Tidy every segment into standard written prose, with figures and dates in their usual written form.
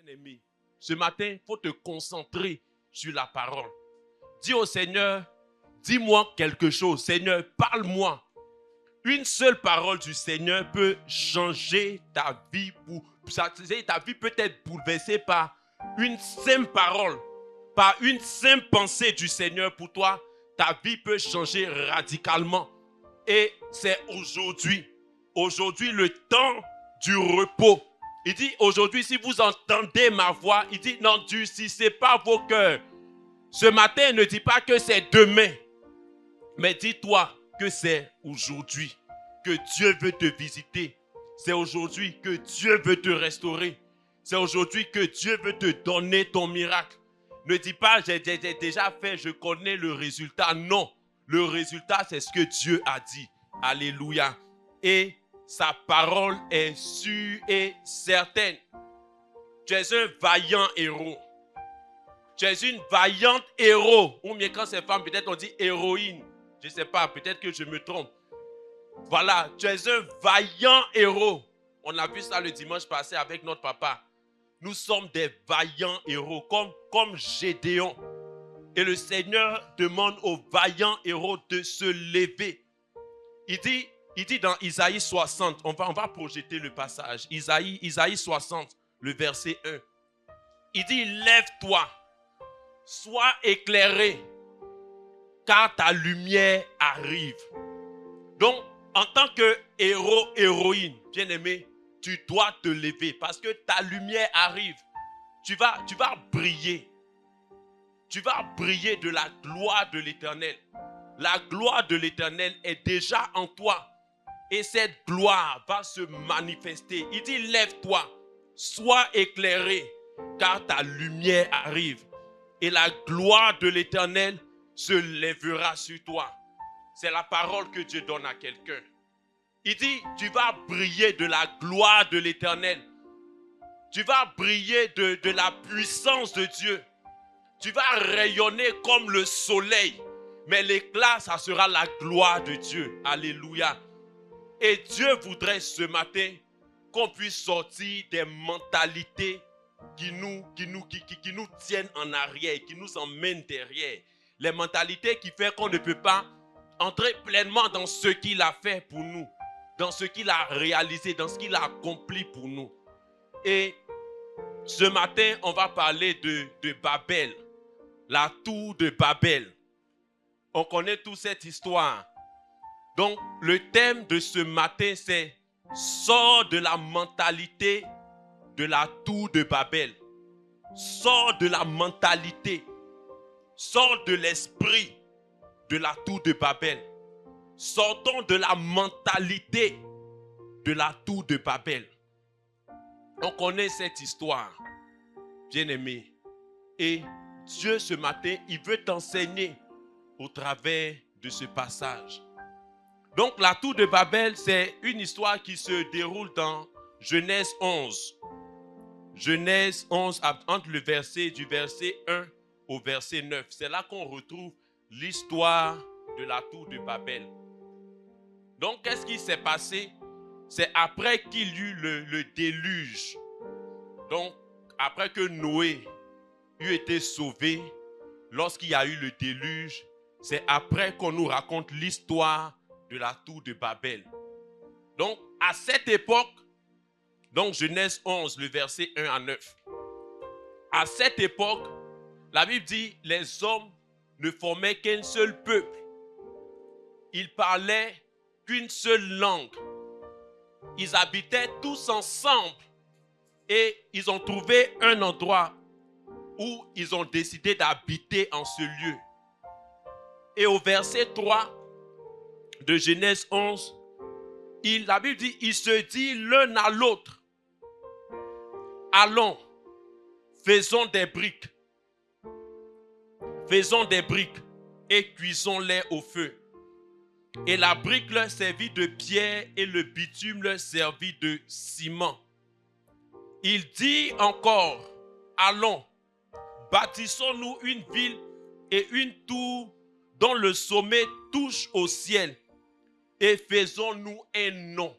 Bien-aimé, ce matin, il faut te concentrer sur la parole. Dis au Seigneur, dis-moi quelque chose. Seigneur, parle-moi. Une seule parole du Seigneur peut changer ta vie. Ta vie peut être bouleversée par une simple parole, par une simple pensée du Seigneur pour toi. Ta vie peut changer radicalement. Et c'est aujourd'hui. Aujourd'hui, le temps du repos. Il dit aujourd'hui, si vous entendez ma voix, il dit n'endurcissez pas vos cœurs. Ce matin, ne dis pas que c'est demain, mais dis-toi que c'est aujourd'hui que Dieu veut te visiter. C'est aujourd'hui que Dieu veut te restaurer. C'est aujourd'hui que Dieu veut te donner ton miracle. Ne dis pas, j'ai déjà fait, je connais le résultat. Non, le résultat, c'est ce que Dieu a dit. Alléluia. Et sa parole est sûre et certaine. Tu es un vaillant héros. Tu es une vaillante héros. Ou bien quand c'est femme, peut-être on dit héroïne. Je ne sais pas, peut-être que je me trompe. Voilà, tu es un vaillant héros. On a vu ça le dimanche passé avec notre papa. Nous sommes des vaillants héros, comme Gédéon. Et le Seigneur demande aux vaillants héros de se lever. Il dit dans Isaïe 60, on va projeter le passage. Isaïe 60, le verset 1. Il dit, lève-toi, sois éclairé, car ta lumière arrive. Donc, en tant que héros, héroïne, bien-aimé, tu dois te lever parce que ta lumière arrive. Tu vas briller. Tu vas briller de la gloire de l'Éternel. La gloire de l'Éternel est déjà en toi. Et cette gloire va se manifester. Il dit, lève-toi, sois éclairé, car ta lumière arrive. Et la gloire de l'Éternel se lèvera sur toi. C'est la parole que Dieu donne à quelqu'un. Il dit, tu vas briller de la gloire de l'Éternel. Tu vas briller de la puissance de Dieu. Tu vas rayonner comme le soleil. Mais l'éclat, ça sera la gloire de Dieu. Alléluia. Et Dieu voudrait ce matin qu'on puisse sortir des mentalités qui nous tiennent en arrière, qui nous emmènent derrière. Les mentalités qui font qu'on ne peut pas entrer pleinement dans ce qu'il a fait pour nous, dans ce qu'il a réalisé, dans ce qu'il a accompli pour nous. Et ce matin, on va parler de Babel, la tour de Babel. On connaît toute cette histoire. Donc, le thème de ce matin, c'est « Sors de la mentalité de la tour de Babel ». Sors de la mentalité, sors de l'esprit de la tour de Babel. Sortons de la mentalité de la tour de Babel. On connaît cette histoire, bien-aimé. Et Dieu, ce matin, il veut t'enseigner au travers de ce passage. Donc, la tour de Babel, c'est une histoire qui se déroule dans Genèse 11. Genèse 11, entre du verset 1 au verset 9. C'est là qu'on retrouve l'histoire de la tour de Babel. Donc, qu'est-ce qui s'est passé? C'est après qu'il y eut le déluge. Donc, après que Noé eut été sauvé, lorsqu'il y a eu le déluge, c'est après qu'on nous raconte l'histoire de la tour de Babel. Donc, à cette époque, donc Genèse 11, le verset 1 à 9. À cette époque, la Bible dit, les hommes ne formaient qu'un seul peuple. Ils parlaient qu'une seule langue. Ils habitaient tous ensemble et ils ont trouvé un endroit où ils ont décidé d'habiter en ce lieu. Et au verset 3 de Genèse 11, la Bible dit, ils se disent l'un à l'autre, allons, faisons des briques et cuisons-les au feu. Et la brique leur servit de pierre et le bitume leur servit de ciment. Il dit encore, allons, bâtissons-nous une ville et une tour dont le sommet touche au ciel. Et faisons-nous un nom.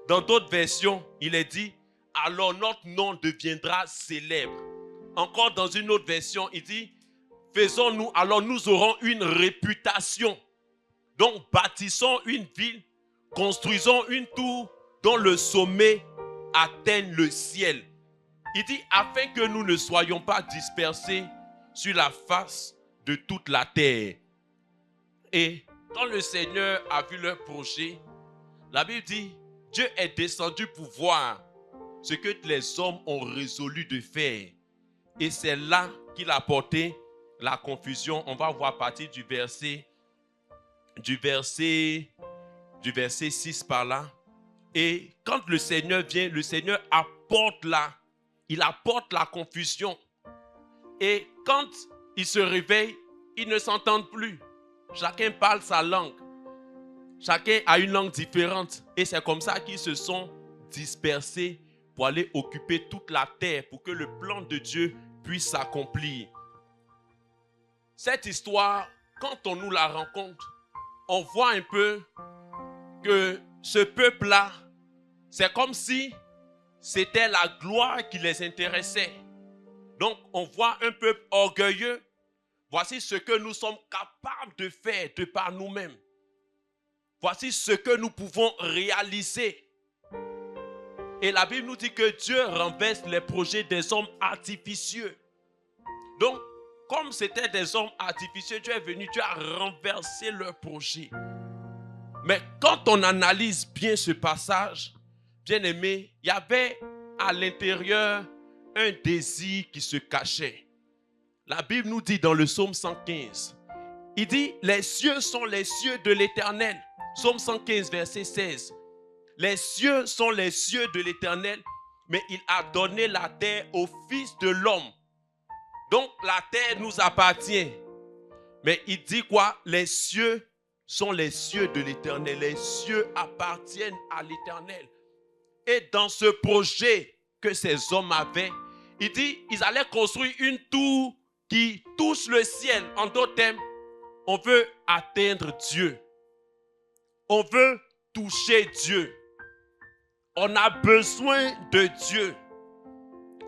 Dans d'autres versions, il est dit, alors notre nom deviendra célèbre. Encore dans une autre version, il dit, faisons-nous, alors nous aurons une réputation. Donc bâtissons une ville, construisons une tour dont le sommet atteigne le ciel. Il dit, afin que nous ne soyons pas dispersés sur la face de toute la terre. Et quand le Seigneur a vu leur projet, la Bible dit, Dieu est descendu pour voir ce que les hommes ont résolu de faire. Et c'est là qu'il a apporté la confusion. On va voir à partir du verset 6 par là. Et quand le Seigneur vient, le Seigneur apporte la confusion. Et quand ils se réveillent, ils ne s'entendent plus. Chacun parle sa langue. Chacun a une langue différente. Et c'est comme ça qu'ils se sont dispersés pour aller occuper toute la terre, pour que le plan de Dieu puisse s'accomplir. Cette histoire, quand on nous la rencontre, on voit un peu que ce peuple-là, c'est comme si c'était la gloire qui les intéressait. Donc, on voit un peuple orgueilleux. Voici ce que nous sommes capables de faire de par nous-mêmes. Voici ce que nous pouvons réaliser. Et la Bible nous dit que Dieu renverse les projets des hommes artificieux. Donc, comme c'était des hommes artificieux, Dieu est venu, Dieu a renversé leurs projets. Mais quand on analyse bien ce passage, bien aimé, il y avait à l'intérieur un désir qui se cachait. La Bible nous dit dans le psaume 115, il dit, les cieux sont les cieux de l'Éternel. Psaume 115, verset 16. Les cieux sont les cieux de l'Éternel, mais il a donné la terre au Fils de l'homme. Donc la terre nous appartient. Mais il dit quoi? Les cieux sont les cieux de l'Éternel. Les cieux appartiennent à l'Éternel. Et dans ce projet que ces hommes avaient, il dit, ils allaient construire une tour qui touche le ciel. En d'autres termes, on veut atteindre Dieu. On veut toucher Dieu. On a besoin de Dieu.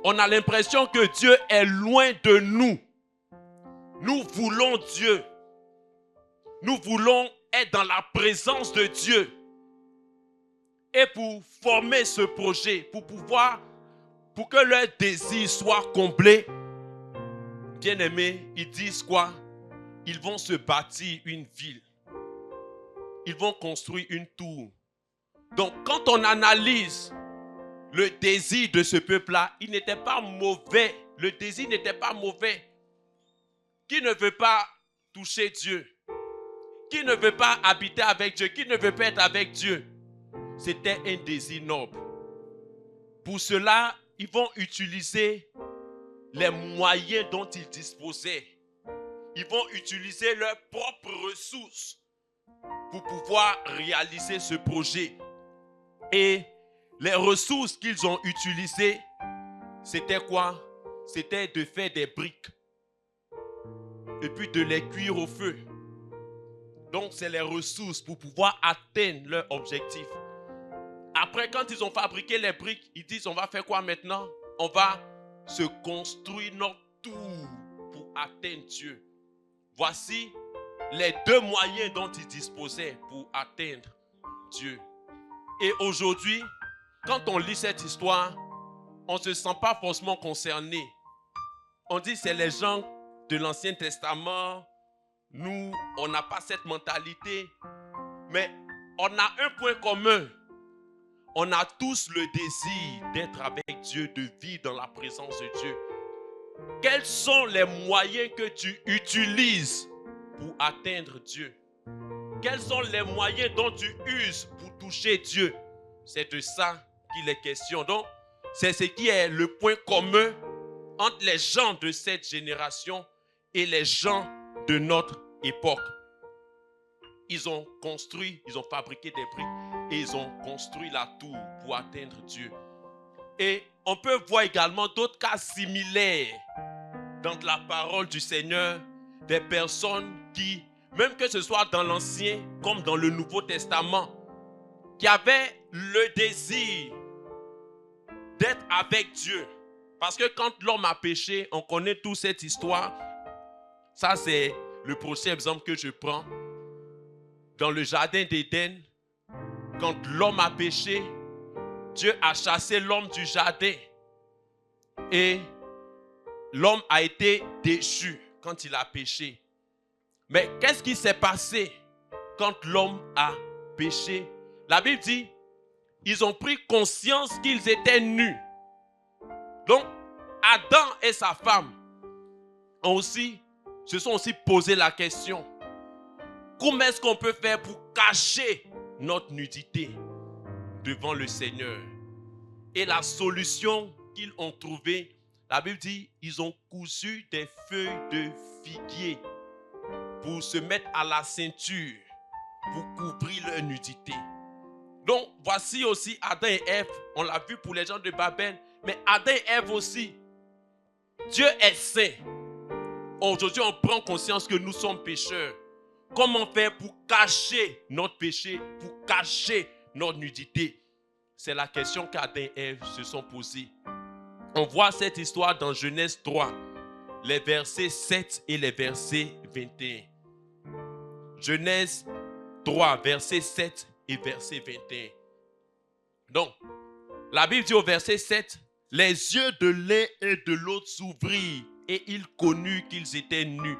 On a l'impression que Dieu est loin de nous. Nous voulons Dieu. Nous voulons être dans la présence de Dieu. Et pour former ce projet, pour que leur désir soit comblé, bien aimés, ils disent quoi? Ils vont se bâtir une ville. Ils vont construire une tour. Donc, quand on analyse le désir de ce peuple-là, il n'était pas mauvais. Le désir n'était pas mauvais. Qui ne veut pas toucher Dieu? Qui ne veut pas habiter avec Dieu? Qui ne veut pas être avec Dieu? C'était un désir noble. Pour cela, ils vont utiliser les moyens dont ils disposaient. Ils vont utiliser leurs propres ressources pour pouvoir réaliser ce projet. Et les ressources qu'ils ont utilisées, c'était quoi? C'était de faire des briques et puis de les cuire au feu. Donc, c'est les ressources pour pouvoir atteindre leur objectif. Après, quand ils ont fabriqué les briques, ils disent, on va faire quoi maintenant? On va se construire notre tour pour atteindre Dieu. Voici les deux moyens dont ils disposaient pour atteindre Dieu. Et aujourd'hui, quand on lit cette histoire, on ne se sent pas forcément concerné. On dit c'est les gens de l'Ancien Testament. Nous, on n'a pas cette mentalité. Mais on a un point commun. On a tous le désir d'être avec Dieu, de vivre dans la présence de Dieu. Quels sont les moyens que tu utilises pour atteindre Dieu? Quels sont les moyens dont tu uses pour toucher Dieu? C'est de ça qu'il est question. Donc, c'est ce qui est le point commun entre les gens de cette génération et les gens de notre époque. Ils ont construit, ils ont fabriqué des briques et ils ont construit la tour pour atteindre Dieu. Et on peut voir également d'autres cas similaires dans la parole du Seigneur, des personnes qui, même que ce soit dans l'Ancien comme dans le Nouveau Testament, qui avaient le désir d'être avec Dieu. Parce que quand l'homme a péché, on connaît toute cette histoire. Ça, c'est le prochain exemple que je prends. Dans le jardin d'Éden, quand l'homme a péché, Dieu a chassé l'homme du jardin. Et l'homme a été déchu quand il a péché. Mais qu'est-ce qui s'est passé quand l'homme a péché? La Bible dit, ils ont pris conscience qu'ils étaient nus. Donc, Adam et sa femme se sont aussi posé la question, comment est-ce qu'on peut faire pour cacher notre nudité devant le Seigneur? Et la solution qu'ils ont trouvée, la Bible dit, ils ont cousu des feuilles de figuier pour se mettre à la ceinture, pour couvrir leur nudité. Donc, voici aussi Adam et Ève. On l'a vu pour les gens de Babel. Mais Adam et Ève aussi. Dieu est saint. Aujourd'hui, on prend conscience que nous sommes pécheurs. Comment faire pour cacher notre péché, pour cacher notre nudité? C'est la question qu'Adam et Ève se sont posées. On voit cette histoire dans Genèse 3, les versets 7 et les versets 21. Genèse 3, verset 7 et verset 21. Donc, la Bible dit au verset 7, « Les yeux de l'un et de l'autre s'ouvrirent, et ils connurent qu'ils étaient nus.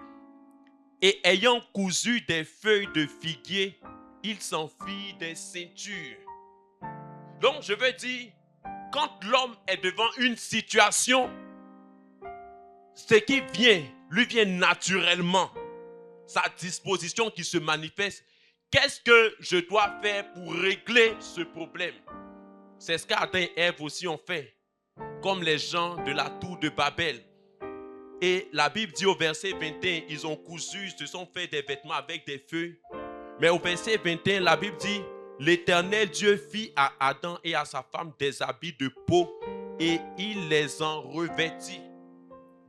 Et ayant cousu des feuilles de figuier, ils s'en firent des ceintures. » Donc, je veux dire, quand l'homme est devant une situation, ce qui lui vient naturellement, sa disposition qui se manifeste. Qu'est-ce que je dois faire pour régler ce problème? C'est ce qu'Adam et Ève aussi ont fait, comme les gens de la tour de Babel. Et la Bible dit au verset 21, ils ont cousu, se sont fait des vêtements avec des feuilles. Mais au verset 21, la Bible dit, l'Éternel Dieu fit à Adam et à sa femme des habits de peau et il les en revêtit.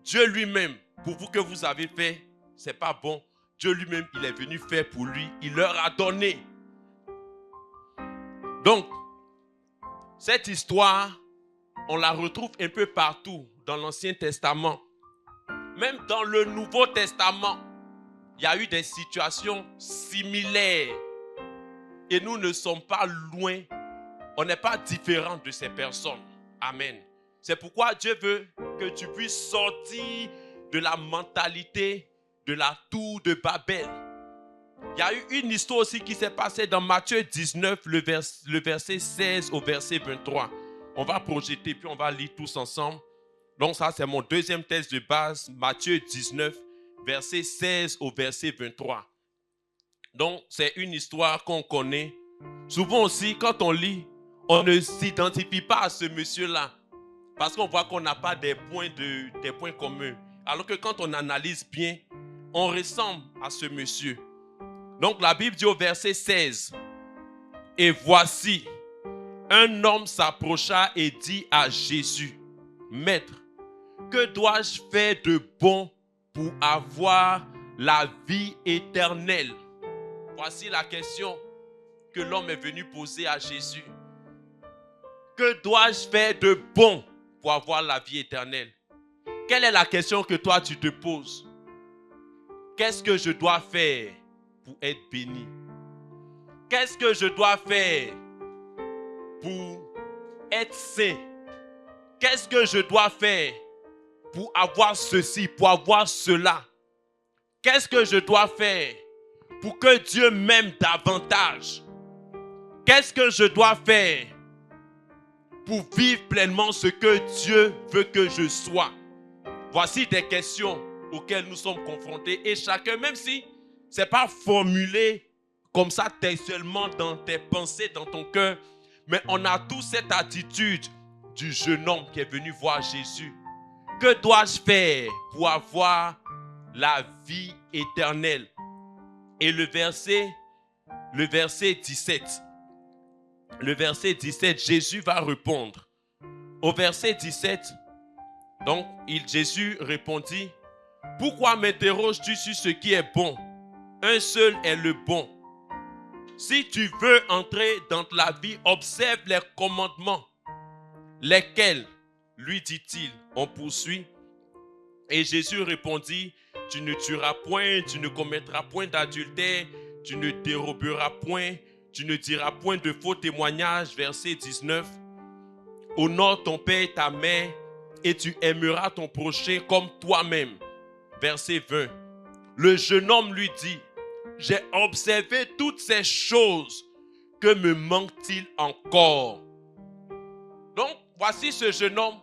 Dieu lui-même, pour vous que vous avez fait, c'est pas bon. Dieu lui-même, il est venu faire pour lui. Il leur a donné. Donc, cette histoire, on la retrouve un peu partout dans l'Ancien Testament. Même dans le Nouveau Testament, il y a eu des situations similaires. Et nous ne sommes pas loin. On n'est pas différents de ces personnes. Amen. C'est pourquoi Dieu veut que tu puisses sortir de la mentalité de la tour de Babel. Il y a eu une histoire aussi qui s'est passée dans Matthieu 19, le verset 16 au verset 23. On va projeter puis on va lire tous ensemble. Donc ça, c'est mon deuxième texte de base, Matthieu 19, verset 16 au verset 23. Donc, c'est une histoire qu'on connaît. Souvent aussi, quand on lit, on ne s'identifie pas à ce monsieur-là. Parce qu'on voit qu'on n'a pas des points communs. Alors que quand on analyse bien, on ressemble à ce monsieur. Donc la Bible dit au verset 16, « Et voici, un homme s'approcha et dit à Jésus, « Maître, que dois-je faire de bon pour avoir la vie éternelle ?» Voici la question que l'homme est venu poser à Jésus. Que dois-je faire de bon pour avoir la vie éternelle? Quelle est la question que toi tu te poses? Qu'est-ce que je dois faire pour être béni? Qu'est-ce que je dois faire pour être saint? Qu'est-ce que je dois faire pour avoir ceci, pour avoir cela? Qu'est-ce que je dois faire pour que Dieu m'aime davantage? Qu'est-ce que je dois faire pour vivre pleinement ce que Dieu veut que je sois? Voici des questions auxquelles nous sommes confrontés. Et chacun, même si ce n'est pas formulé comme ça textuellement dans tes pensées, dans ton cœur, mais on a tous cette attitude du jeune homme qui est venu voir Jésus. Que dois-je faire pour avoir la vie éternelle? Et le verset 17. Le verset 17, Jésus va répondre. Au verset 17, donc Jésus répondit, « Pourquoi m'interroges-tu sur ce qui est bon? Un seul est le bon. Si tu veux entrer dans la vie, observe les commandements. Lesquels, lui dit-il, on poursuit. Et Jésus répondit, tu ne tueras point, tu ne commettras point d'adultère, tu ne déroberas point, tu ne diras point de faux témoignages. Verset 19. Honore ton père et ta mère, et tu aimeras ton prochain comme toi-même. Verset 20. Le jeune homme lui dit, j'ai observé toutes ces choses, que me manque-t-il encore? Donc, voici ce jeune homme,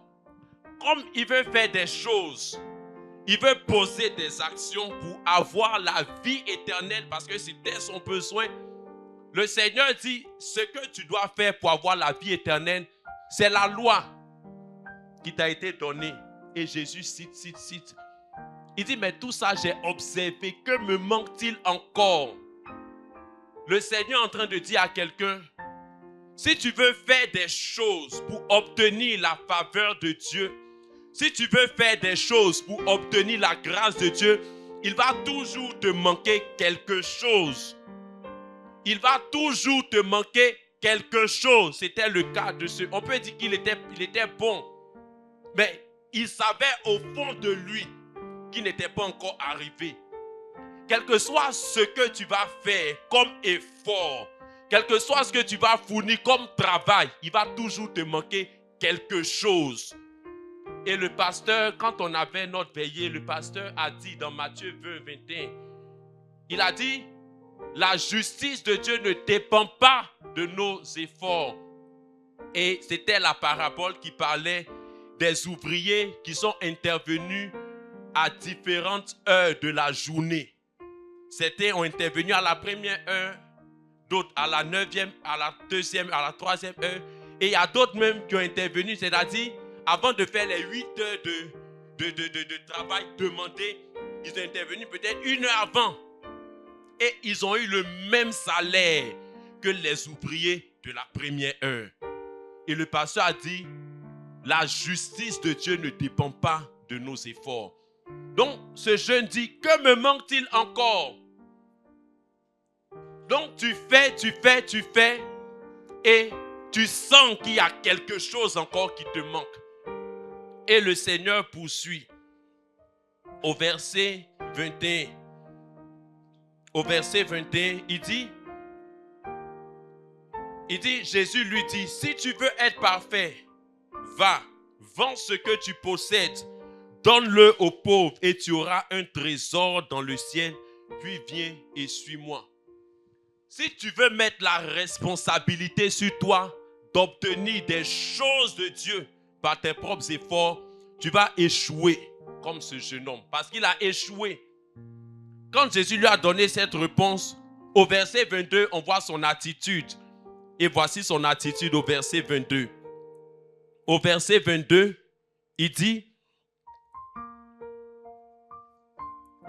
comme il veut faire des choses, il veut poser des actions pour avoir la vie éternelle, parce que c'était son besoin. Le Seigneur dit, ce que tu dois faire pour avoir la vie éternelle, c'est la loi qui t'a été donnée. Et Jésus cite. Il dit, mais tout ça, j'ai observé. Que me manque-t-il encore? Le Seigneur est en train de dire à quelqu'un, si tu veux faire des choses pour obtenir la faveur de Dieu, si tu veux faire des choses pour obtenir la grâce de Dieu, il va toujours te manquer quelque chose. Il va toujours te manquer quelque chose. C'était le cas de ce. On peut dire qu'il était bon, mais il savait au fond de lui qu'il n'était pas encore arrivé. Quel que soit ce que tu vas faire comme effort, quel que soit ce que tu vas fournir comme travail, il va toujours te manquer quelque chose. Et le pasteur, quand on avait notre veillée, le pasteur a dit dans Matthieu 20, 21, il a dit, la justice de Dieu ne dépend pas de nos efforts. Et c'était la parabole qui parlait des ouvriers qui sont intervenus à différentes heures de la journée. Certains ont intervenu à la première heure, d'autres à la 9e, à la 2e, à la 3e heure. Et il y a d'autres même qui ont intervenu, c'est-à-dire avant de faire les 8 heures de travail demandé, ils ont intervenu peut-être 1 heure avant. Et ils ont eu le même salaire que les ouvriers de la première heure. Et le pasteur a dit, la justice de Dieu ne dépend pas de nos efforts. Donc, ce jeune dit, que me manque-t-il encore? Donc, tu fais, et tu sens qu'il y a quelque chose encore qui te manque. Et le Seigneur poursuit au verset 21. Au verset 21, il dit, Jésus lui dit, si tu veux être parfait, va, vends ce que tu possèdes, donne-le aux pauvres et tu auras un trésor dans le ciel, puis viens et suis-moi. Si tu veux mettre la responsabilité sur toi d'obtenir des choses de Dieu par tes propres efforts, tu vas échouer comme ce jeune homme, parce qu'il a échoué. Quand Jésus lui a donné cette réponse, au verset 22, on voit son attitude. Et voici son attitude au verset 22. Au verset 22, il dit,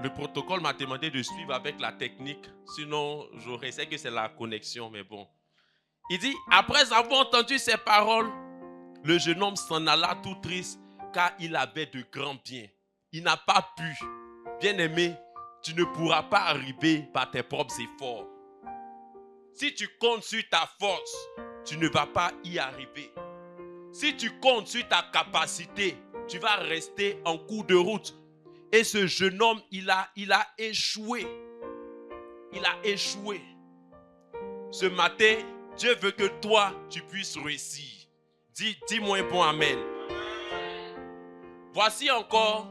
le protocole m'a demandé de suivre avec la technique, sinon j'aurais essayé que c'est la connexion, mais bon. Il dit, après avoir entendu ces paroles, le jeune homme s'en alla tout triste, car il avait de grands biens. Il n'a pas pu, bien-aimé, tu ne pourras pas arriver par tes propres efforts. Si tu comptes sur ta force, tu ne vas pas y arriver. Si tu comptes sur ta capacité, tu vas rester en cours de route. Et ce jeune homme, il a échoué. Il a échoué. Ce matin, Dieu veut que toi, tu puisses réussir. Dis-moi un bon amen. Voici encore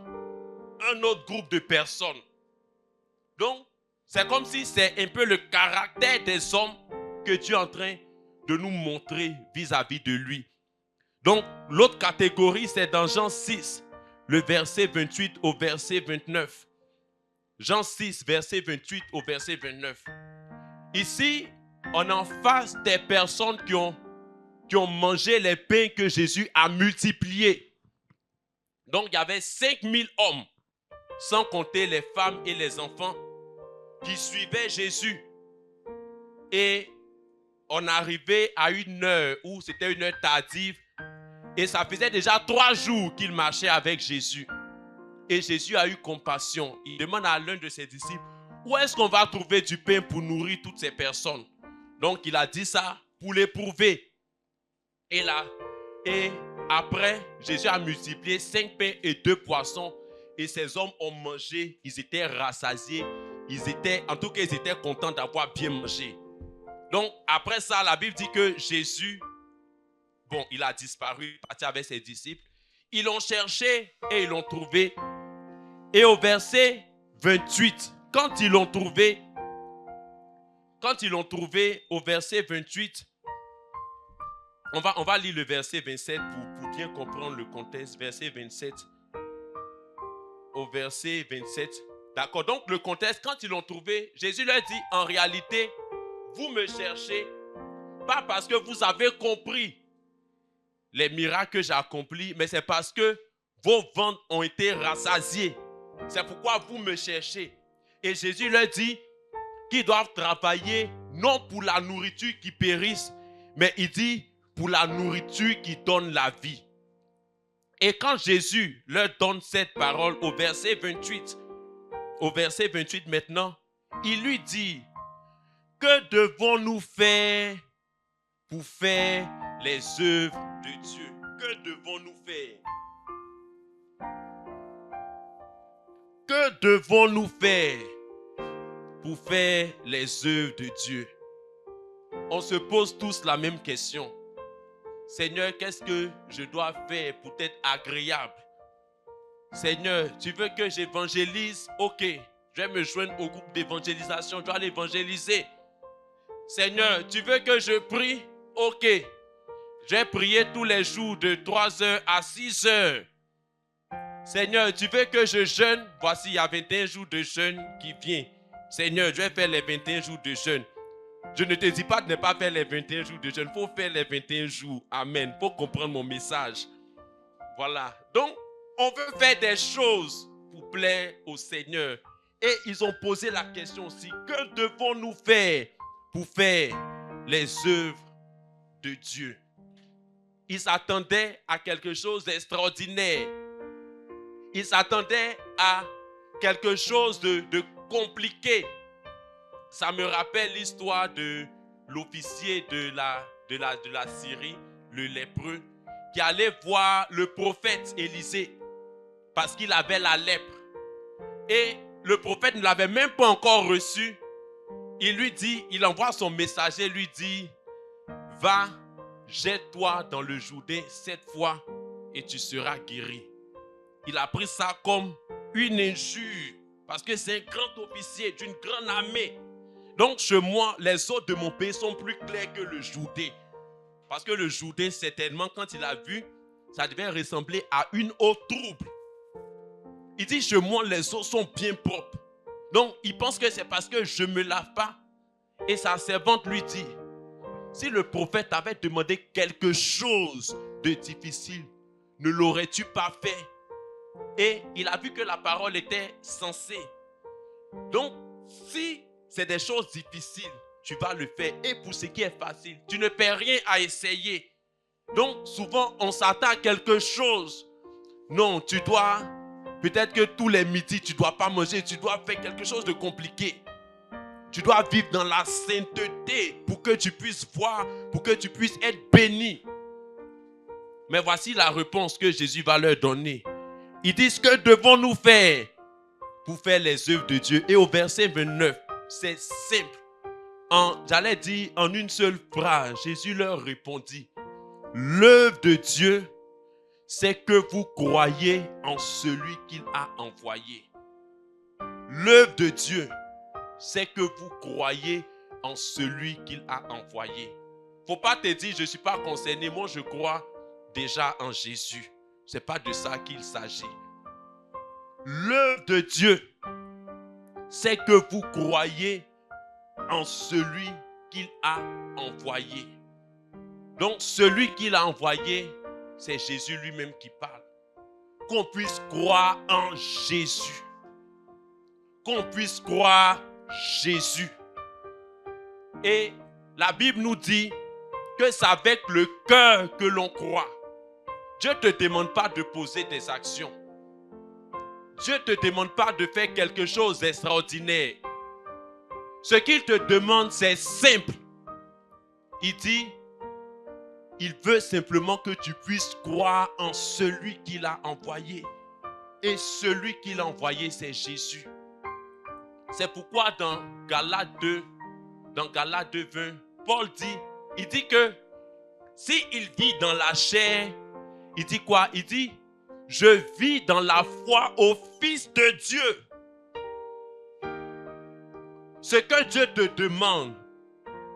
un autre groupe de personnes. Donc, c'est comme si c'est un peu le caractère des hommes que Dieu est en train de nous montrer vis-à-vis de lui. Donc, l'autre catégorie, c'est dans Jean 6, le verset 28 au verset 29. Jean 6, verset 28 au verset 29. Ici, on est en face des personnes qui ont mangé les pains que Jésus a multipliés. Donc, il y avait 5000 hommes, sans compter les femmes et les enfants, qui suivaient Jésus. Et on arrivait à une heure où c'était une heure tardive. Et ça faisait déjà 3 jours qu'il marchait avec Jésus. Et Jésus a eu compassion. Il demande à l'un de ses disciples, où est-ce qu'on va trouver du pain pour nourrir toutes ces personnes? Donc il a dit ça pour l'éprouver. Et après, Jésus a multiplié 5 pains et 2 poissons. Et ces hommes ont mangé, ils étaient rassasiés. En tout cas, ils étaient contents d'avoir bien mangé. Donc, après ça, la Bible dit que Jésus, il a disparu, parti avec ses disciples. Ils l'ont cherché et ils l'ont trouvé. Et au verset 28, quand ils l'ont trouvé, au verset 28, on va lire le verset 27 pour bien comprendre le contexte. Verset 27 au verset 27. D'accord, donc le contexte, quand ils l'ont trouvé, Jésus leur dit, en réalité, vous me cherchez, pas parce que vous avez compris les miracles que j'ai accomplis, mais c'est parce que vos ventres ont été rassasiés. C'est pourquoi vous me cherchez. Et Jésus leur dit qu'ils doivent travailler non pour la nourriture qui périsse, mais il dit pour la nourriture qui donne la vie. Et quand Jésus leur donne cette parole au verset 28 maintenant, il lui dit, que devons-nous faire pour faire les œuvres de Dieu? Que devons-nous faire? Que devons-nous faire pour faire les œuvres de Dieu? On se pose tous la même question. Seigneur, qu'est-ce que je dois faire pour être agréable? Seigneur, tu veux que j'évangélise? Ok, je vais me joindre au groupe d'évangélisation, je dois l'évangéliser. Seigneur, tu veux que je prie? Ok, je vais prier tous les jours de 3h à 6h. Seigneur, tu veux que je jeûne? Voici, il y a 21 jours de jeûne qui viennent. Seigneur, je vais faire les 21 jours de jeûne. Je ne te dis pas de ne pas faire les 21 jours de jeûne. Il faut faire les 21 jours. Amen. Il faut comprendre mon message. Voilà. Donc, on veut faire des choses pour plaire au Seigneur. Et ils ont posé la question aussi. Que devons-nous faire pour faire les œuvres de Dieu? Ils s'attendaient à quelque chose d'extraordinaire. Ils s'attendaient à quelque chose de compliqué. Ça me rappelle l'histoire de l'officier de la Syrie, le lépreux, qui allait voir le prophète Élisée parce qu'il avait la lèpre. Et le prophète ne l'avait même pas encore reçu. Il envoie son messager, lui dit, va, jette-toi dans le Jourdain 7 fois et tu seras guéri. Il a pris ça comme une injure parce que c'est un grand officier d'une grande armée. Donc chez moi, les eaux de mon pays sont plus claires que le Jourdain. Parce que le Jourdain, certainement, quand il a vu, ça devait ressembler à une eau trouble. Il dit, chez moi, les eaux sont bien propres. Donc, il pense que c'est parce que je ne me lave pas. Et sa servante lui dit, si le prophète avait demandé quelque chose de difficile, ne l'aurais-tu pas fait? Et il a vu que la parole était sensée. Donc, si c'est des choses difficiles, tu vas le faire. Et pour ce qui est facile, tu ne perds rien à essayer. Donc, souvent, on s'attend à quelque chose. Non, tu dois, peut-être que tous les midis, tu ne dois pas manger. Tu dois faire quelque chose de compliqué. Tu dois vivre dans la sainteté pour que tu puisses voir, pour que tu puisses être béni. Mais voici la réponse que Jésus va leur donner. Ils disent, que devons-nous faire pour faire les œuvres de Dieu? Et au verset 29, c'est simple. J'allais dire en une seule phrase, Jésus leur répondit, l'œuvre de Dieu, c'est que vous croyez en celui qu'il a envoyé. L'œuvre de Dieu, c'est que vous croyez en celui qu'il a envoyé. Il ne faut pas te dire, je ne suis pas concerné, moi je crois déjà en Jésus. Ce n'est pas de ça qu'il s'agit. L'œuvre de Dieu, c'est que vous croyez en celui qu'il a envoyé. Donc, celui qu'il a envoyé, c'est Jésus lui-même qui parle. Qu'on puisse croire en Jésus. Qu'on puisse croire Jésus. Et la Bible nous dit que c'est avec le cœur que l'on croit. Dieu ne te demande pas de poser des actions. Dieu ne te demande pas de faire quelque chose d'extraordinaire. Ce qu'il te demande, c'est simple. Il dit, Il veut simplement que tu puisses croire en celui qu'il a envoyé. Et celui qu'il a envoyé, c'est Jésus. C'est pourquoi dans Galates 2, 20, Paul dit, il dit que s'il vit dans la chair, il dit quoi? Il dit, je vis dans la foi au Fils de Dieu. Ce que Dieu te demande,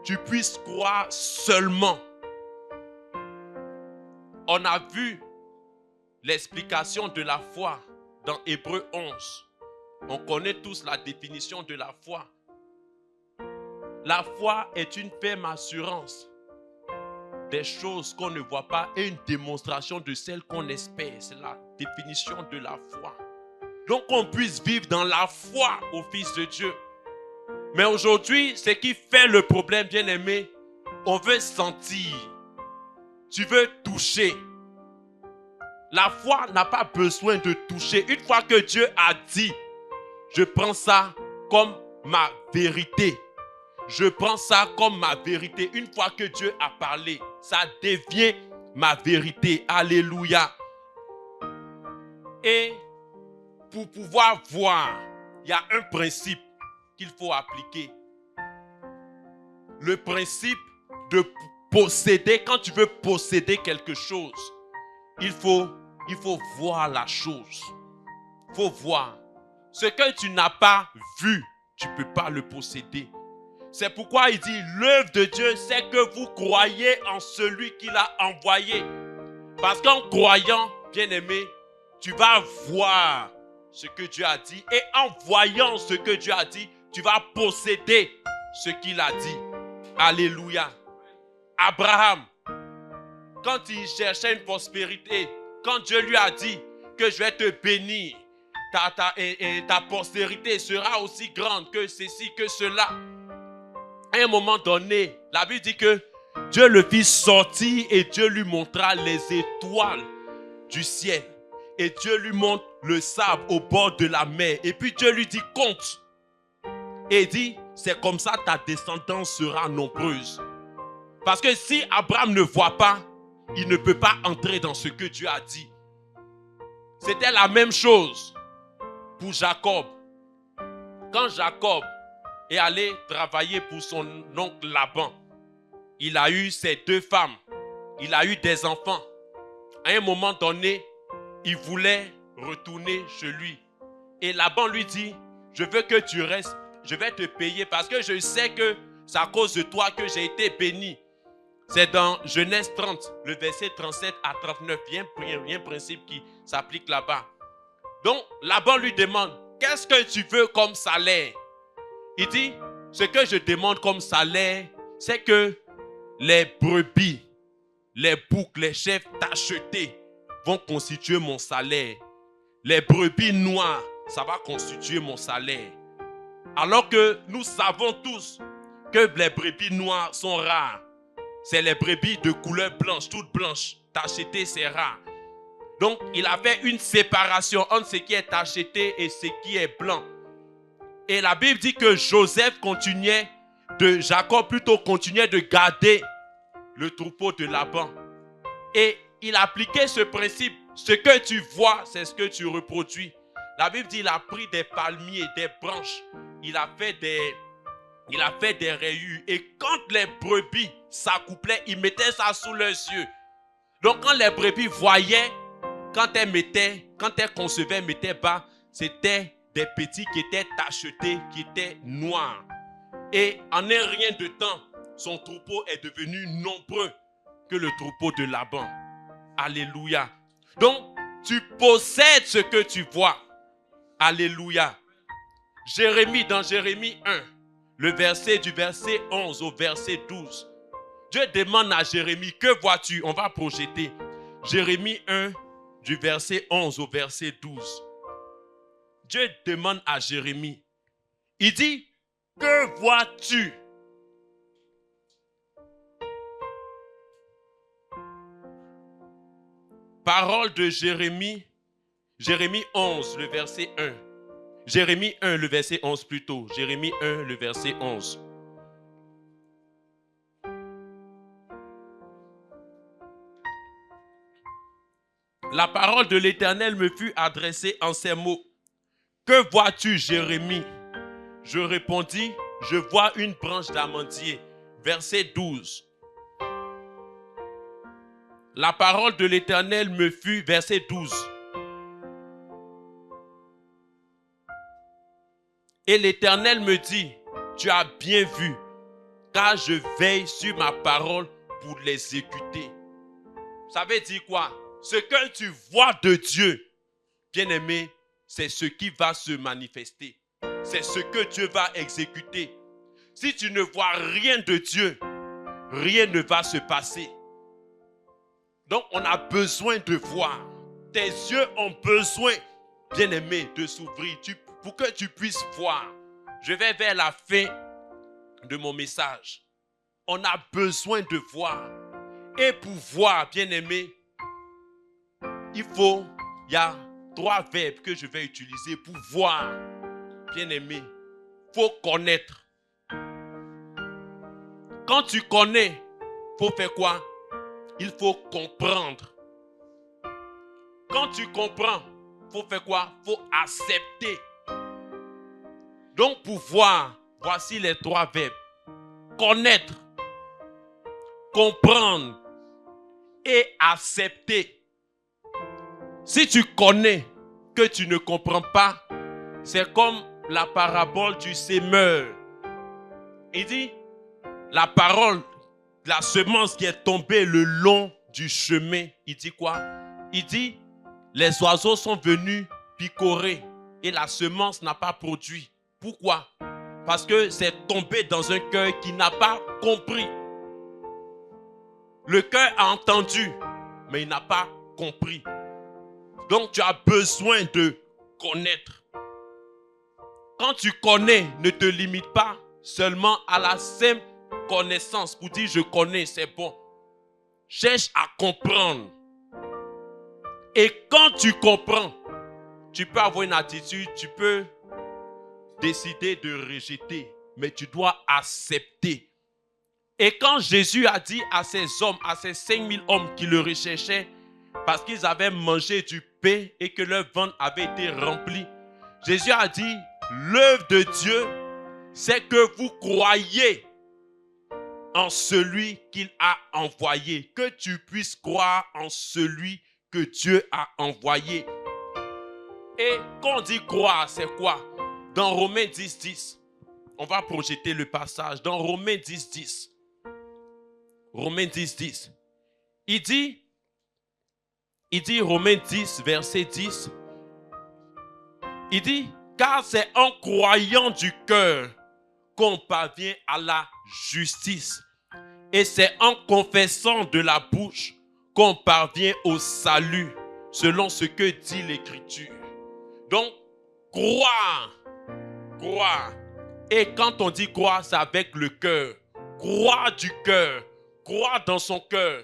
tu puisses croire seulement. On a vu l'explication de la foi dans Hébreux 11. On connaît tous la définition de la foi. La foi est une ferme assurance des choses qu'on ne voit pas et une démonstration de celles qu'on espère. C'est la définition de la foi. Donc qu'on puisse vivre dans la foi au Fils de Dieu. Mais aujourd'hui, ce qui fait le problème, bien-aimé, on veut sentir. Tu veux toucher. La foi n'a pas besoin de toucher. Une fois que Dieu a dit, je prends ça comme ma vérité. Je prends ça comme ma vérité. Une fois que Dieu a parlé, ça devient ma vérité. Alléluia. Et pour pouvoir voir, il y a un principe qu'il faut appliquer. Le principe de posséder. Quand tu veux posséder quelque chose, il faut voir la chose. Il faut voir. Ce que tu n'as pas vu, tu ne peux pas le posséder. C'est pourquoi il dit, l'œuvre de Dieu, c'est que vous croyez en celui qu'il a envoyé. Parce qu'en croyant, bien-aimé, tu vas voir ce que Dieu a dit. Et en voyant ce que Dieu a dit, tu vas posséder ce qu'il a dit. Alléluia. Abraham, quand il cherchait une prospérité, quand Dieu lui a dit que je vais te bénir, ta postérité sera aussi grande que ceci, que cela. À un moment donné, la Bible dit que Dieu le fit sortir et Dieu lui montra les étoiles du ciel. Et Dieu lui montre le sable au bord de la mer. Et puis Dieu lui dit, compte. Et il dit, c'est comme ça ta descendance sera nombreuse. Parce que si Abraham ne voit pas, il ne peut pas entrer dans ce que Dieu a dit. C'était la même chose pour Jacob. Quand Jacob est allé travailler pour son oncle Laban, il a eu ses 2 femmes. Il a eu des enfants. À un moment donné, il voulait retourner chez lui. Et Laban lui dit, je veux que tu restes, je vais te payer parce que je sais que c'est à cause de toi que j'ai été béni. C'est dans Genèse 30, le verset 37 à 39. Il y a un principe qui s'applique là-bas. Donc, Laban lui demande, qu'est-ce que tu veux comme salaire? Il dit, ce que je demande comme salaire, c'est que les brebis, les boucs, les chèvres t'achetés vont constituer mon salaire. Les brebis noires, ça va constituer mon salaire. Alors que nous savons tous que les brebis noires sont rares. C'est les brebis de couleur blanche, toutes blanches. T'acheter, c'est rare. Donc, il a fait une séparation entre ce qui est acheté et ce qui est blanc. Et la Bible dit que Jacob continuait de garder le troupeau de Laban. Et il appliquait ce principe. Ce que tu vois, c'est ce que tu reproduis. La Bible dit qu'il a pris des palmiers, des branches. Il a fait des rayures. Et quand les brebis s'accouplaient, il mettait ça sous leurs yeux. Donc quand les brebis voyaient, quand elles concevaient, mettaient bas, c'était des petits qui étaient tachetés, qui étaient noirs. Et en un rien de temps, son troupeau est devenu nombreux que le troupeau de Laban. Alléluia. Donc, tu possèdes ce que tu vois. Alléluia. Dans Jérémie 1, du verset 11 au verset 12. Dieu demande à Jérémie, que vois-tu? On va projeter. Jérémie 1, du verset 11 au verset 12. Dieu demande à Jérémie, il dit, que vois-tu? Parole de Jérémie 11, le verset 1. Jérémie 1, le verset 11 plutôt. Jérémie 1, le verset 11. la parole de l'Éternel me fut adressée en ces mots. Que vois-tu, Jérémie? Je répondis, je vois une branche d'amandier. Verset 12. La parole de l'Éternel me fut, verset 12. Et l'Éternel me dit, tu as bien vu, car je veille sur ma parole pour l'exécuter. Ça veut dire quoi? Ce que tu vois de Dieu, bien-aimé, c'est ce qui va se manifester. C'est ce que Dieu va exécuter. Si tu ne vois rien de Dieu, rien ne va se passer. Donc, on a besoin de voir. Tes yeux ont besoin, bien-aimé, de s'ouvrir pour que tu puisses voir. Je vais vers la fin de mon message. On a besoin de voir. Et pour voir, bien-aimé, il y a 3 verbes que je vais utiliser pour voir. Bien-aimé, il faut connaître. Quand tu connais, il faut faire quoi? Il faut comprendre. Quand tu comprends, il faut faire quoi? Il faut accepter. Donc pour voir, voici les 3 verbes. Connaître, comprendre et accepter. Si tu connais que tu ne comprends pas, c'est comme la parabole du semeur. Il dit, la parole, la semence qui est tombée le long du chemin, il dit quoi? Il dit, les oiseaux sont venus picorer et la semence n'a pas produit. Pourquoi? Parce que c'est tombé dans un cœur qui n'a pas compris. Le cœur a entendu, mais il n'a pas compris. Donc tu as besoin de connaître. Quand tu connais, ne te limite pas seulement à la simple connaissance. Pour dire je connais, c'est bon. Cherche à comprendre. Et quand tu comprends, tu peux avoir une attitude, tu peux décider de rejeter, mais tu dois accepter. Et quand Jésus a dit à ces hommes, à ces 5000 hommes qui le recherchaient, parce qu'ils avaient mangé du pain et que leur ventre avait été rempli, Jésus a dit, l'œuvre de Dieu, c'est que vous croyez en celui qu'il a envoyé, que tu puisses croire en celui que Dieu a envoyé. Et quand on dit croire, c'est quoi? Dans Romains 10, 10, on va projeter le passage. Dans Romains 10, 10, Romains 10, 10, il dit Romains 10, verset 10, il dit, car c'est en croyant du cœur qu'on parvient à la justice. Et c'est en confessant de la bouche qu'on parvient au salut, selon ce que dit l'Écriture. Donc, croire. Et quand on dit croire, c'est avec le cœur. Croire du cœur. Croire dans son cœur.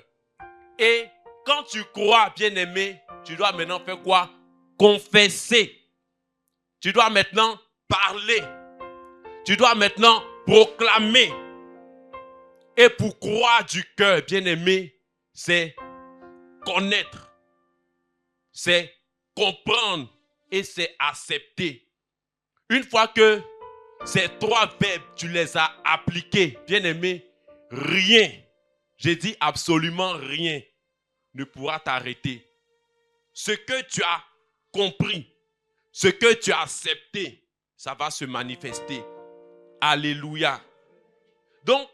Et quand tu crois, bien-aimé, tu dois maintenant faire quoi? Confesser. Tu dois maintenant parler. Tu dois maintenant proclamer. Et pour croire du cœur, bien-aimé, c'est connaître. C'est comprendre et c'est accepter. Une fois que ces 3 verbes, tu les as appliqués, bien-aimé, rien, j'ai dit absolument rien, ne pourra t'arrêter. Ce que tu as compris, ce que tu as accepté, ça va se manifester. Alléluia. Donc,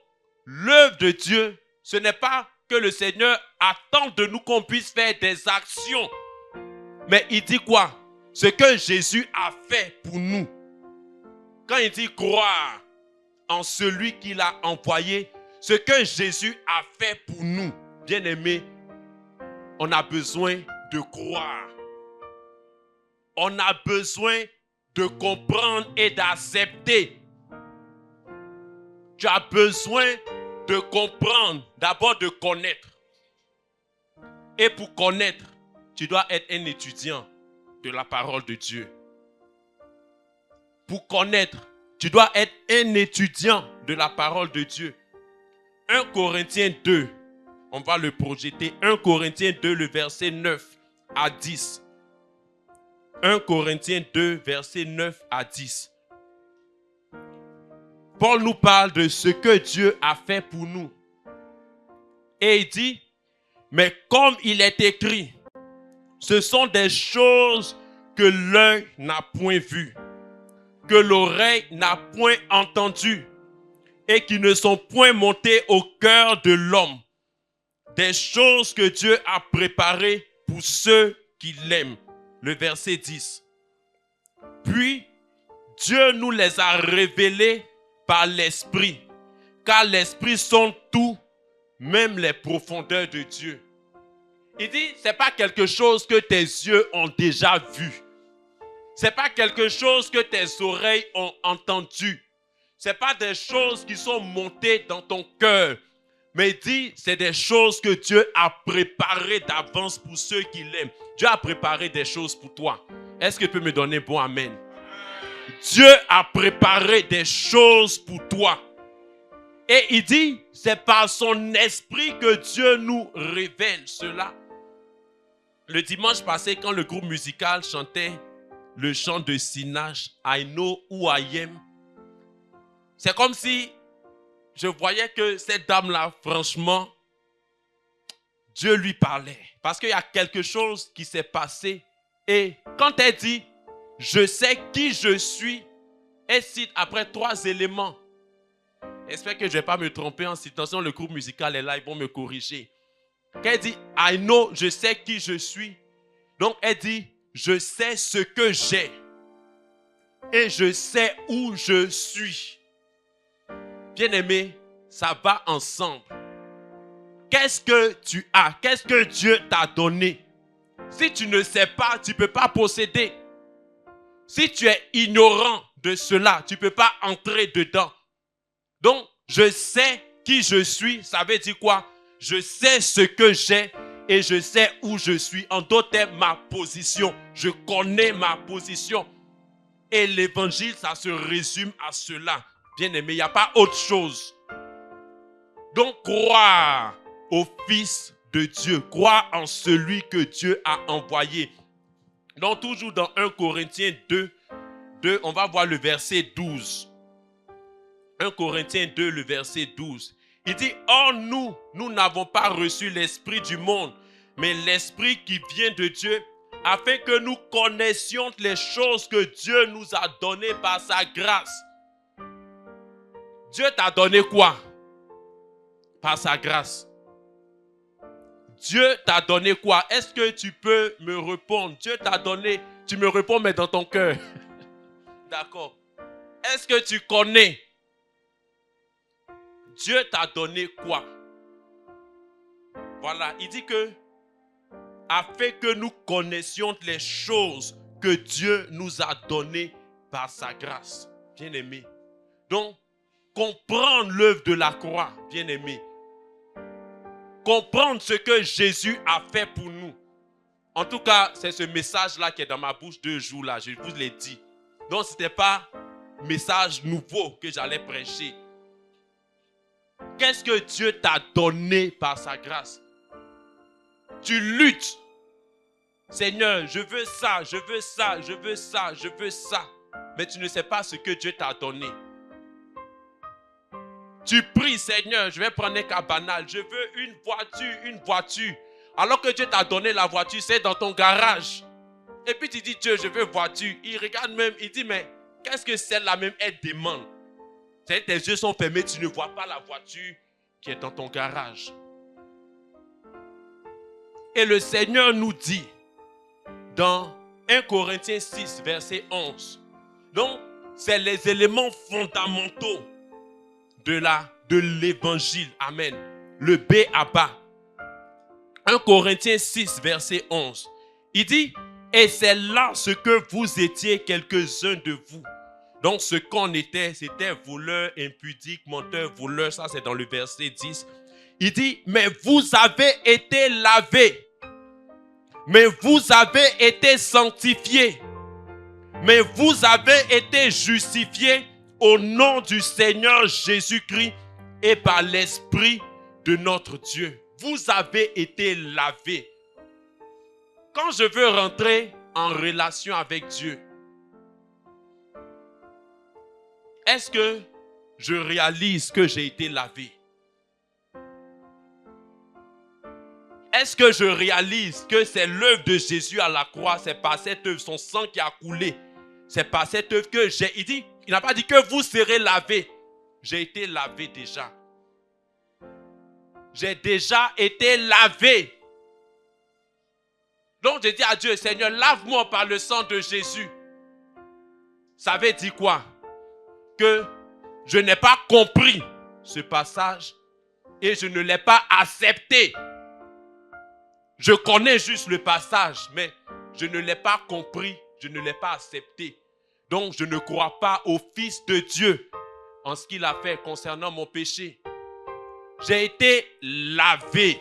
l'œuvre de Dieu, ce n'est pas que le Seigneur attend de nous qu'on puisse faire des actions. Mais il dit quoi? Ce que Jésus a fait pour nous. Quand il dit croire en celui qu'il a envoyé, ce que Jésus a fait pour nous, bien-aimés, on a besoin de croire. On a besoin de comprendre et d'accepter. Tu as besoin de comprendre, d'abord de connaître. Et pour connaître, tu dois être un étudiant de la parole de Dieu. Pour connaître, tu dois être un étudiant de la parole de Dieu. 1 Corinthiens 2, on va le projeter. 1 Corinthiens 2, le verset 9 à 10. 1 Corinthiens 2, versets 9 à 10. Paul nous parle de ce que Dieu a fait pour nous. Et il dit, mais comme il est écrit, ce sont des choses que l'œil n'a point vues, que l'oreille n'a point entendues, et qui ne sont point montées au cœur de l'homme. Des choses que Dieu a préparées pour ceux qui l'aiment. Le verset 10. Puis, Dieu nous les a révélées par l'Esprit, car l'Esprit sonde tout, même les profondeurs de Dieu. Il dit, ce n'est pas quelque chose que tes yeux ont déjà vu. Ce n'est pas quelque chose que tes oreilles ont entendu. Ce n'est pas des choses qui sont montées dans ton cœur. Mais il dit, c'est des choses que Dieu a préparées d'avance pour ceux qui l'aiment. Dieu a préparé des choses pour toi. Est-ce que tu peux me donner un bon amen? Dieu a préparé des choses pour toi. Et il dit, c'est par son esprit que Dieu nous révèle cela. Le dimanche passé, quand le groupe musical chantait le chant de Sinach, I know who I am, c'est comme si je voyais que cette dame-là, franchement, Dieu lui parlait. Parce qu'il y a quelque chose qui s'est passé. Et quand elle dit, je sais qui je suis, elle cite après 3 éléments. J'espère que je ne vais pas me tromper en citant. Sinon, le groupe musical est là, ils vont me corriger. Quand elle dit, I know, je sais qui je suis. Donc, elle dit, je sais ce que j'ai. Et je sais où je suis. Bien-aimé, ça va ensemble. Qu'est-ce que tu as? Qu'est-ce que Dieu t'a donné? Si tu ne sais pas, tu ne peux pas posséder. Si tu es ignorant de cela, tu ne peux pas entrer dedans. Donc, je sais qui je suis, ça veut dire quoi? Je sais ce que j'ai et je sais où je suis. En d'autres termes, ma position. Je connais ma position. Et l'évangile, ça se résume à cela. Bien-aimé, il n'y a pas autre chose. Donc, croire au Fils de Dieu. Croire en celui que Dieu a envoyé. Donc, toujours dans 1 Corinthiens 2, on va voir le verset 12. 1 Corinthiens 2, le verset 12. Il dit, or nous n'avons pas reçu l'esprit du monde, mais l'esprit qui vient de Dieu, afin que nous connaissions les choses que Dieu nous a données par sa grâce. Dieu t'a donné quoi? Par sa grâce. Dieu t'a donné quoi? Est-ce que tu peux me répondre? Dieu t'a donné, tu me réponds mais dans ton cœur. D'accord. Est-ce que tu connais? Dieu t'a donné quoi? Voilà, il dit que afin que nous connaissions les choses que Dieu nous a données par sa grâce. Bien-aimé. Donc, comprendre l'œuvre de la croix, bien-aimé. Comprendre ce que Jésus a fait pour nous. En tout cas, c'est ce message-là qui est dans ma bouche 2 jours là, je vous l'ai dit. Donc, ce n'était pas un message nouveau que j'allais prêcher. Qu'est-ce que Dieu t'a donné par sa grâce? Tu luttes. Seigneur, je veux ça, je veux ça, je veux ça, je veux ça. Mais tu ne sais pas ce que Dieu t'a donné. Tu pries, Seigneur, je vais prendre un cas banal. Je veux une voiture. Alors que Dieu t'a donné la voiture, c'est dans ton garage. Et puis tu dis, Dieu, je veux voiture. Il regarde même, il dit, mais qu'est-ce que celle-là même, elle demande? Tes yeux sont fermés, tu ne vois pas la voiture qui est dans ton garage. Et le Seigneur nous dit, dans 1 Corinthiens 6, verset 11. Donc, c'est les éléments fondamentaux de l'évangile. Amen. Le B à bas. 1 Corinthiens 6, verset 11. Il dit, et c'est là ce que vous étiez quelques-uns de vous. Donc, ce qu'on était, c'était voleurs, impudiques, menteurs, voleurs. Ça, c'est dans le verset 10. Il dit, mais vous avez été lavés. Mais vous avez été sanctifiés. Mais vous avez été justifiés au nom du Seigneur Jésus-Christ et par l'Esprit de notre Dieu. Vous avez été lavés. quand je veux rentrer en relation avec Dieu, est-ce que je réalise que j'ai été lavé? Est-ce que je réalise que c'est l'œuvre de Jésus à la croix, c'est par cette œuvre, son sang qui a coulé, c'est par cette œuvre que j'ai... Il n'a pas dit que vous serez lavés. J'ai été lavé déjà. J'ai déjà été lavé. Donc je dis à Dieu, Seigneur, lave-moi par le sang de Jésus. Ça veut dire quoi? Que je n'ai pas compris ce passage et je ne l'ai pas accepté. Je connais juste le passage, mais je ne l'ai pas compris, je ne l'ai pas accepté. Donc je ne crois pas au Fils de Dieu en ce qu'il a fait concernant mon péché. J'ai été lavé.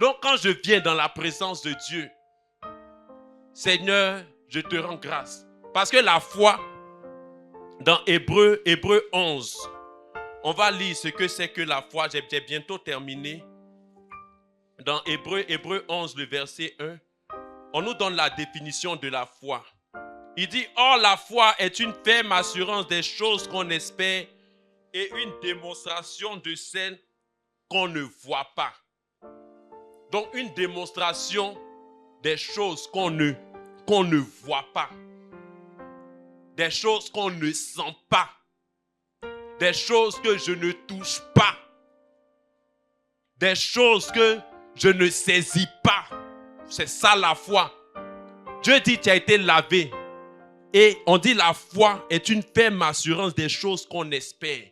Donc quand je viens dans la présence de Dieu, Seigneur, je te rends grâce. Parce que la foi, dans Hébreu 11, on va lire ce que c'est que la foi. J'ai bientôt terminé. Dans Hébreu 11, le verset 1, on nous donne la définition de la foi. Il dit, or la foi est une ferme assurance des choses qu'on espère et une démonstration de celles qu'on ne voit pas. Donc une démonstration des choses qu'on ne voit pas. Des choses qu'on ne sent pas. Des choses que je ne touche pas. Des choses que je ne saisis pas. C'est ça la foi. Dieu dit tu as été lavé. Et on dit la foi est une ferme assurance des choses qu'on espère.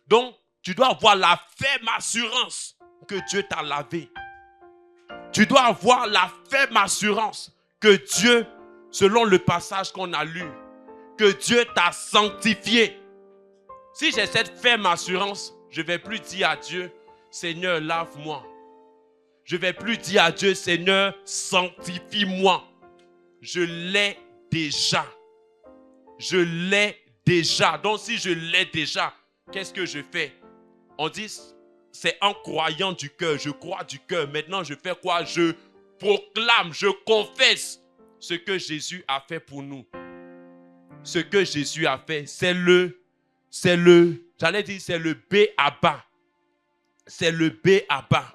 Donc, tu dois avoir la ferme assurance que Dieu t'a lavé. Tu dois avoir la ferme assurance que Dieu, selon le passage qu'on a lu, que Dieu t'a sanctifié. Si j'ai cette ferme assurance, je ne vais plus dire à Dieu, Seigneur, lave-moi. Je ne vais plus dire à Dieu, Seigneur, sanctifie-moi. Je l'ai déjà. Je l'ai déjà. Donc si je l'ai déjà, qu'est-ce que je fais? On dit, c'est en croyant du cœur. Je crois du cœur. Maintenant, je fais quoi? Je proclame, je confesse ce que Jésus a fait pour nous. Ce que Jésus a fait, c'est le B.A.B.A. C'est le B.A.B.A.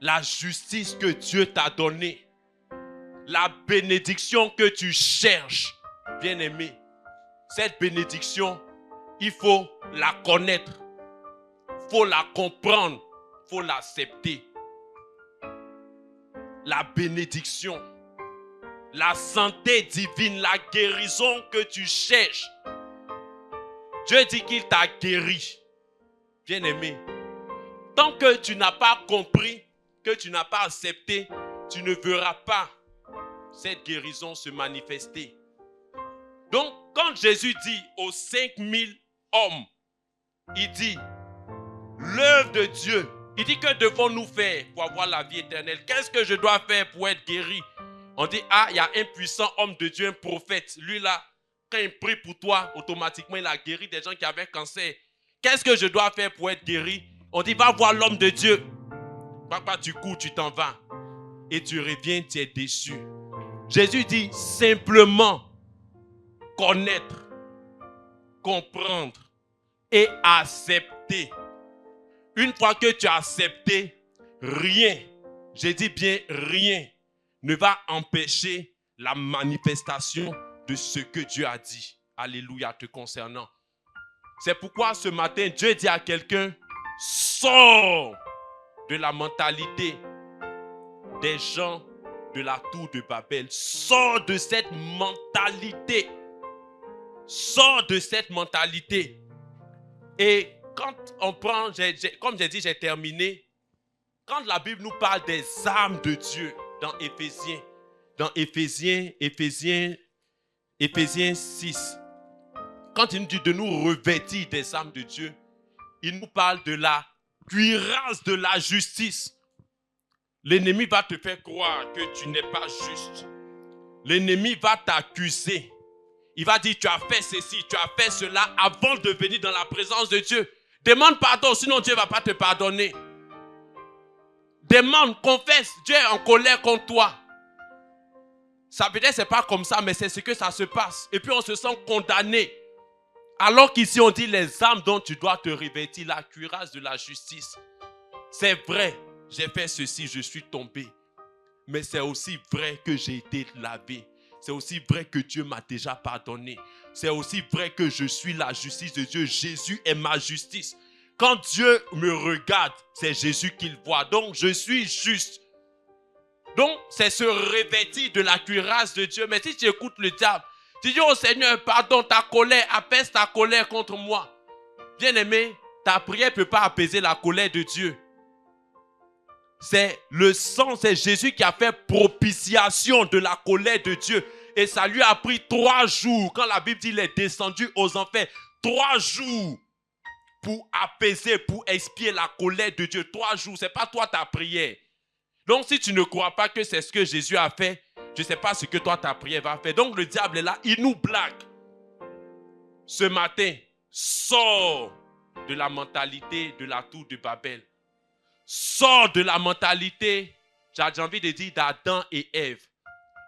La justice que Dieu t'a donnée. La bénédiction que tu cherches, bien-aimé. Cette bénédiction, il faut la connaître. Il faut la comprendre. Il faut l'accepter. La bénédiction. La santé divine, la guérison que tu cherches. Dieu dit qu'il t'a guéri. Bien-aimé. Tant que tu n'as pas compris, que tu n'as pas accepté, tu ne verras pas cette guérison se manifester. Donc, quand Jésus dit aux 5000 hommes, il dit, l'œuvre de Dieu, il dit que devons-nous faire pour avoir la vie éternelle? Qu'est-ce que je dois faire pour être guéri? On dit, ah, il y a un puissant homme de Dieu, un prophète. Lui là, quand il prie pour toi, automatiquement, il a guéri des gens qui avaient cancer. Qu'est-ce que je dois faire pour être guéri? On dit, va voir l'homme de Dieu. Papa, tu cours, tu t'en vas. Et tu reviens, tu es déçu. Jésus dit simplement connaître, comprendre et accepter. Une fois que tu as accepté, rien, j'ai dit bien rien, ne va empêcher la manifestation de ce que Dieu a dit. Alléluia, te concernant. C'est pourquoi ce matin, Dieu dit à quelqu'un, sors de la mentalité des gens de la tour de Babel. Sors de cette mentalité. Sors de cette mentalité. Et quand on prend, comme j'ai dit, j'ai terminé. Quand la Bible nous parle des armes de Dieu dans Éphésiens 6, quand il nous dit de nous revêtir des armes de Dieu, il nous parle de la cuirasse de la justice. L'ennemi va te faire croire que tu n'es pas juste. L'ennemi va t'accuser. Il va dire, tu as fait ceci, tu as fait cela avant de venir dans la présence de Dieu. Demande pardon, sinon Dieu ne va pas te pardonner. demande, confesse, Dieu est en colère contre toi. Ça peut-être c'est pas comme ça, mais c'est ce que ça se passe. Et puis on se sent condamné. Alors qu'ici on dit les âmes dont tu dois te revêtir, la cuirasse de la justice. C'est vrai, j'ai fait ceci, je suis tombé. Mais c'est aussi vrai que j'ai été lavé. C'est aussi vrai que Dieu m'a déjà pardonné. C'est aussi vrai que je suis la justice de Dieu. Jésus est ma justice. Quand Dieu me regarde, c'est Jésus qu'il voit. Donc je suis juste. Donc c'est se revêtir de la cuirasse de Dieu. Mais si tu écoutes le diable, tu dis, oh Seigneur, pardon, ta colère, apaise ta colère contre moi. Bien-aimé, ta prière ne peut pas apaiser la colère de Dieu. C'est le sang, c'est Jésus qui a fait propitiation de la colère de Dieu. Et ça lui a pris 3 jours. Quand la Bible dit qu'il est descendu aux enfers, 3 jours pour apaiser, pour expier la colère de Dieu. 3 jours, ce n'est pas toi ta prière. Donc si tu ne crois pas que c'est ce que Jésus a fait, je ne sais pas ce que toi ta prière va faire. Donc le diable est là, il nous blague. Ce matin, sors de la mentalité de la tour de Babel. Sors de la mentalité, j'ai envie de dire, d'Adam et Ève.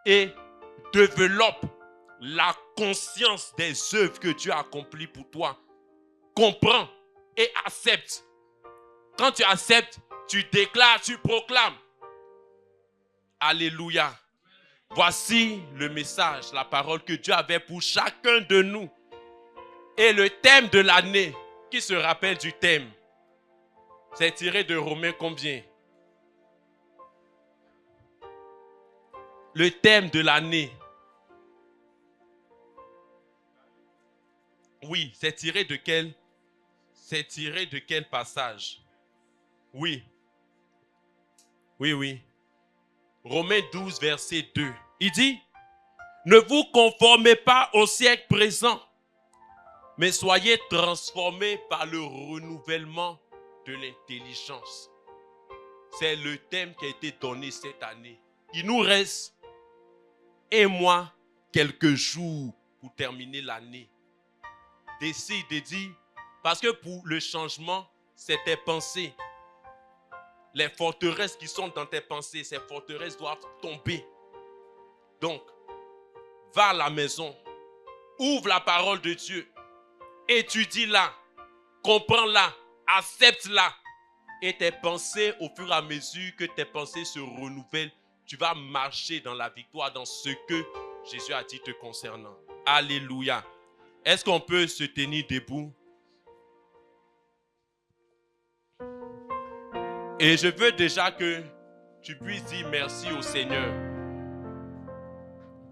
Et développe la conscience des œuvres que Dieu a accomplies pour toi. Comprends et accepte. Quand tu acceptes, tu déclares, tu proclames. Alléluia. Voici le message, la parole que Dieu avait pour chacun de nous. Et le thème de l'année, qui se rappelle du thème? C'est tiré de Romains combien? Le thème de l'année. Oui, c'est tiré de quel? C'est tiré de quel passage? Oui. Oui. Romains 12, verset 2. Il dit, ne vous conformez pas au siècle présent, mais soyez transformés par le renouvellement de l'intelligence. C'est le thème qui a été donné cette année. Il nous reste un mois, quelques jours pour terminer l'année. Décide de dire, parce que pour le changement, c'est tes pensées. Les forteresses qui sont dans tes pensées, ces forteresses doivent tomber. Donc, va à la maison, ouvre la parole de Dieu, étudie-la, comprends-la, accepte-la. Et tes pensées, au fur et à mesure que tes pensées se renouvellent, tu vas marcher dans la victoire, dans ce que Jésus a dit te concernant. Alléluia. Est-ce qu'on peut se tenir debout? Et je veux déjà que tu puisses dire merci au Seigneur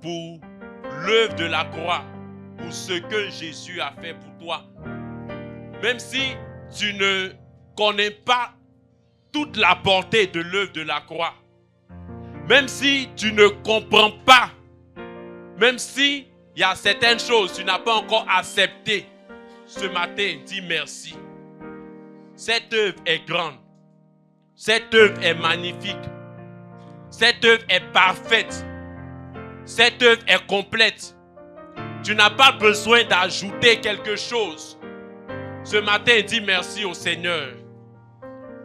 pour l'œuvre de la croix, pour ce que Jésus a fait pour toi. Même si tu ne connais pas toute la portée de l'œuvre de la croix, même si tu ne comprends pas, même si il y a certaines choses que tu n'as pas encore acceptées, ce matin, dis merci. Cette œuvre est grande. Cette œuvre est magnifique. Cette œuvre est parfaite. Cette œuvre est complète. Tu n'as pas besoin d'ajouter quelque chose. Ce matin, dis merci au Seigneur.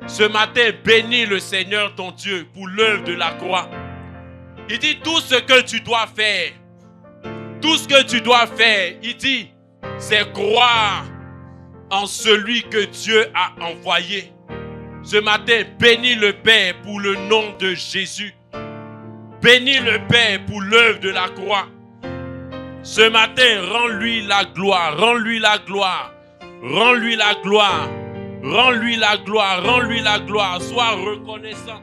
Ce matin, bénis le Seigneur ton Dieu pour l'œuvre de la croix. Il dit tout ce que tu dois faire. Tout ce que tu dois faire, il dit, c'est croire en celui que Dieu a envoyé. Ce matin, bénis le Père pour le nom de Jésus. Bénis le Père pour l'œuvre de la croix. Ce matin, rends-lui la gloire, rends-lui la gloire, rends-lui la gloire, rends-lui la gloire, rends-lui la gloire. Sois reconnaissant.